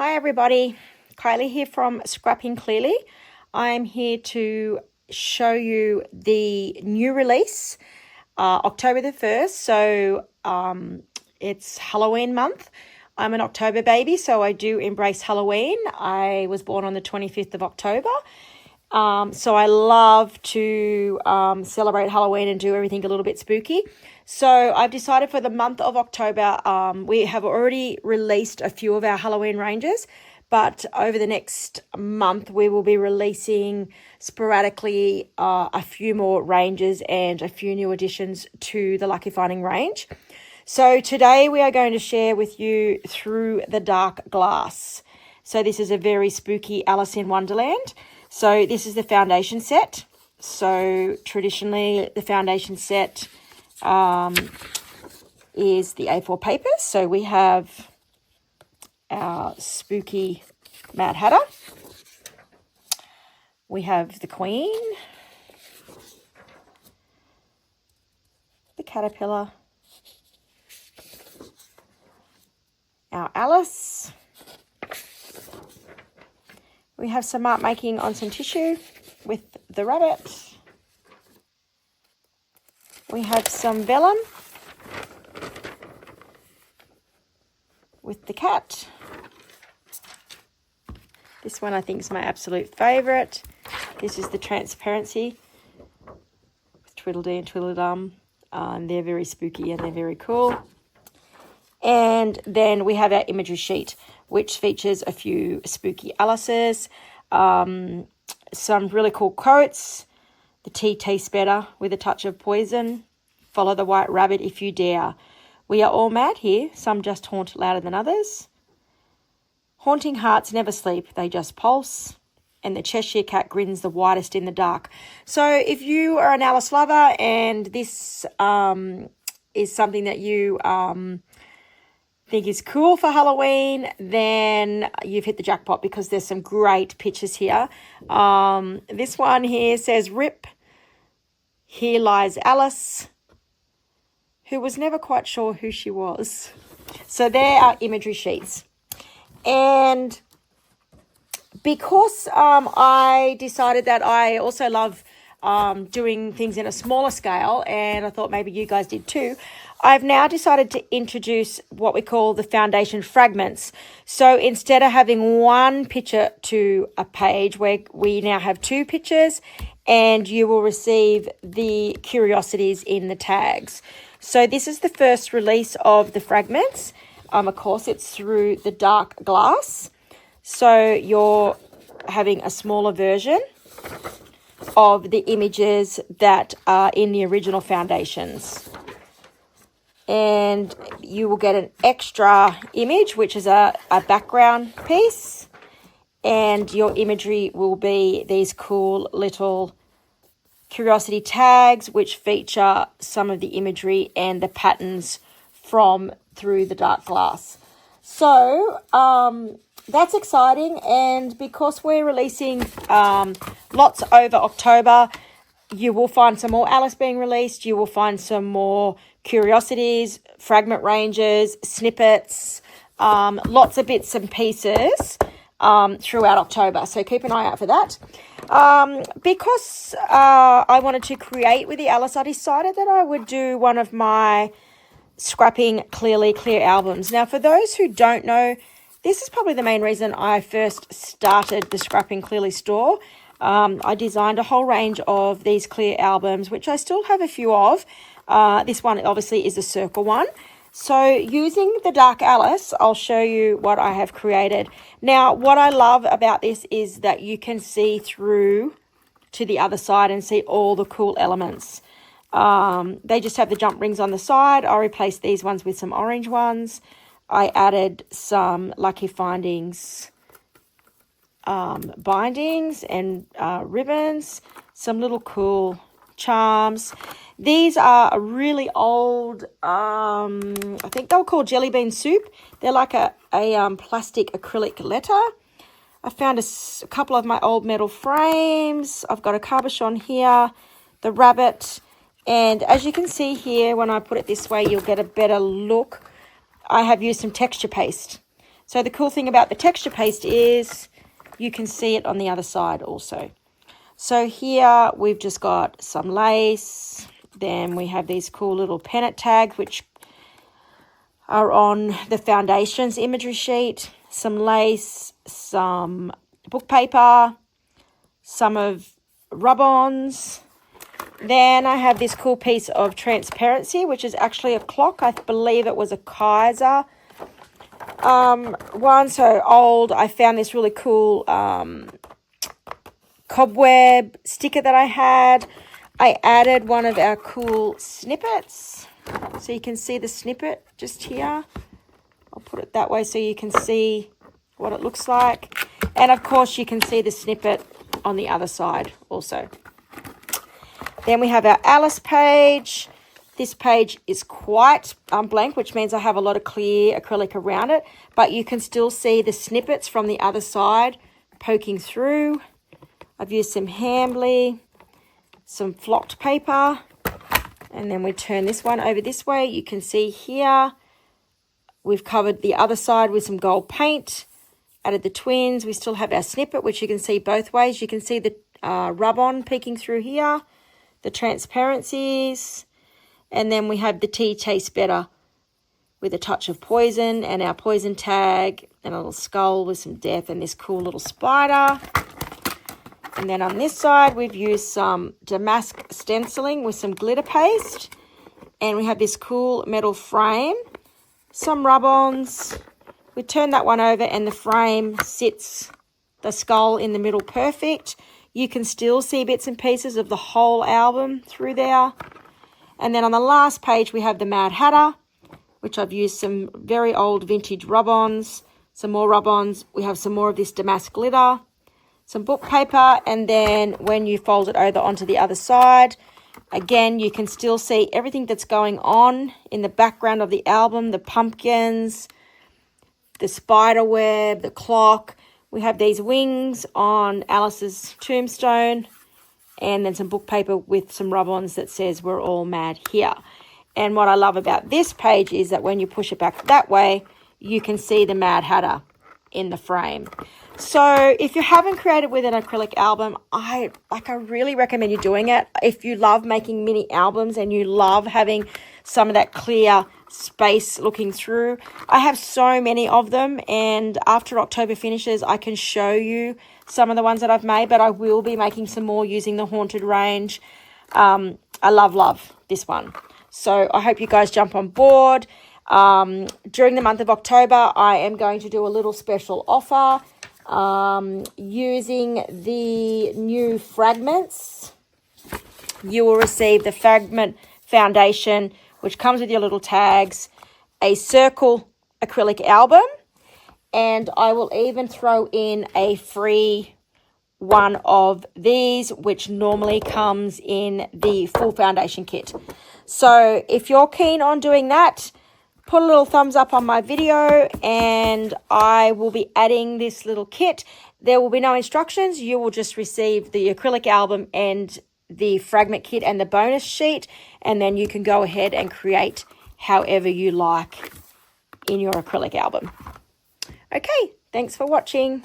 Hi everybody, Kylie here from Scrapping Clearly. I'm here to show you the new release, October the 1st. So it's Halloween month. I'm an October baby, so I do embrace Halloween. I was born on the 25th of October. So I love to celebrate Halloween and do everything a little bit spooky. So I've decided for the month of October, we have already released a few of our Halloween ranges, but over the next month we will be releasing sporadically a few more ranges and a few new additions to the Lucky Finding range. So today we are going to share with you Through the Dark Glass. So this is a very spooky Alice in Wonderland. So this is the foundation set. So traditionally the foundation set is the A4 papers. So we have our spooky Mad Hatter. We have the Queen, the Caterpillar, our Alice. We have some art making on some tissue with the rabbit. We have some vellum with the cat. This one I think is my absolute favourite. This is the transparency with Tweedledee and Tweedledum. They're very spooky and they're very cool. And then we have our imagery sheet, which features a few spooky Alices, some really cool quotes. The tea tastes better with a touch of poison. Follow the white rabbit if you dare. We are all mad here. Some just haunt louder than others. Haunting hearts never sleep. They just pulse. And the Cheshire Cat grins the widest in the dark. So if you are an Alice lover and this is something that you think is cool for Halloween, then you've hit the jackpot because there's some great pictures here. This one here says, "Rip, here lies Alice, who was never quite sure who she was." So there are imagery sheets. And because I decided that I also love doing things in a smaller scale, and I thought maybe you guys did too, I've now decided to introduce what we call the foundation fragments. So instead of having one picture to a page, we now have two pictures, and you will receive the curiosities in the tags. So this is the first release of the fragments. Of course, it's Through the Dark Glass. So you're having a smaller version of the images that are in the original foundations. And you will get an extra image, which is a background piece. And your imagery will be these cool little curiosity tags, which feature some of the imagery and the patterns from Through the Dark Glass. So that's exciting. And because we're releasing lots over October, you will find some more Alice being released. You will find some more curiosities, fragment ranges, snippets, lots of bits and pieces throughout October. So keep an eye out for that. Because I wanted to create with the Alice, I decided that I would do one of my Scrapping Clearly Clear albums. Now, for those who don't know, this is probably the main reason I first started the Scrapping Clearly store. I designed a whole range of these clear albums, which I still have a few of. This one obviously is a circle one. So using the Dark Alice, I'll show you what I have created. Now, what I love about this is that you can see through to the other side and see all the cool elements. They just have the jump rings on the side. I replaced these ones with some orange ones. I added some Lucky Findings bindings and ribbons, some little cool charms. These are a really old, I think they were called jelly bean soup. They're like a plastic acrylic letter. I found a couple of my old metal frames. I've got a cabochon here, the rabbit. And as you can see here, when I put it this way, you'll get a better look. I have used some texture paste. So the cool thing about the texture paste is you can see it on the other side also. So here we've just got some lace. Then we have these cool little pennant tags, which are on the foundations imagery sheet. Some lace, some book paper, some of rub-ons. Then I have this cool piece of transparency, which is actually a clock. I believe it was a Kaiser one, so old. I found this really cool cobweb sticker that I had. I added one of our cool snippets, so you can see the snippet just here. I'll put it that way so you can see what it looks like. And of course you can see the snippet on the other side also. Then we have our Alice page. This page is quite blank, which means I have a lot of clear acrylic around it, but you can still see the snippets from the other side poking through. I've used some Hambly, some flocked paper, and then we turn this one over this way. You can see here we've covered the other side with some gold paint, added the twins. We still have our snippet, which you can see both ways. You can see the rub-on peeking through here, the transparencies, and then we have the tea tastes better with a touch of poison, and our poison tag, and a little skull with some death, and this cool little spider. And then on this side, we've used some damask stenciling with some glitter paste, and we have this cool metal frame, some rub-ons. We turn that one over, and the frame sits the skull in the middle perfect. You can still see bits and pieces of the whole album through there. And then on the last page, we have the Mad Hatter, which I've used some very old vintage rub-ons, some more rub-ons. We have some more of this damask glitter, some book paper, and then when you fold it over onto the other side, again, you can still see everything that's going on in the background of the album, the pumpkins, the spider web, the clock. We have these wings on Alice's tombstone, and then some book paper with some rub-ons that says we're all mad here. And what I love about this page is that when you push it back that way, you can see the Mad Hatter in the frame. So if you haven't created with an acrylic album, I really recommend you doing it. If you love making mini albums and you love having some of that clear space looking through, I have so many of them, and after October finishes I can show you some of the ones that I've made, but I will be making some more using the Haunted range. I love this one, so I hope you guys jump on board. During the month of October, I am going to do a little special offer using the new Fragments. You will receive the Fragment foundation, which comes with your little tags, a circle acrylic album, and I will even throw in a free one of these, which normally comes in the full foundation kit. So if you're keen on doing that, put a little thumbs up on my video, and I will be adding this little kit. There will be no instructions. You will just receive the acrylic album and the fragment kit and the bonus sheet, and then you can go ahead and create however you like in your acrylic album. Okay, thanks for watching.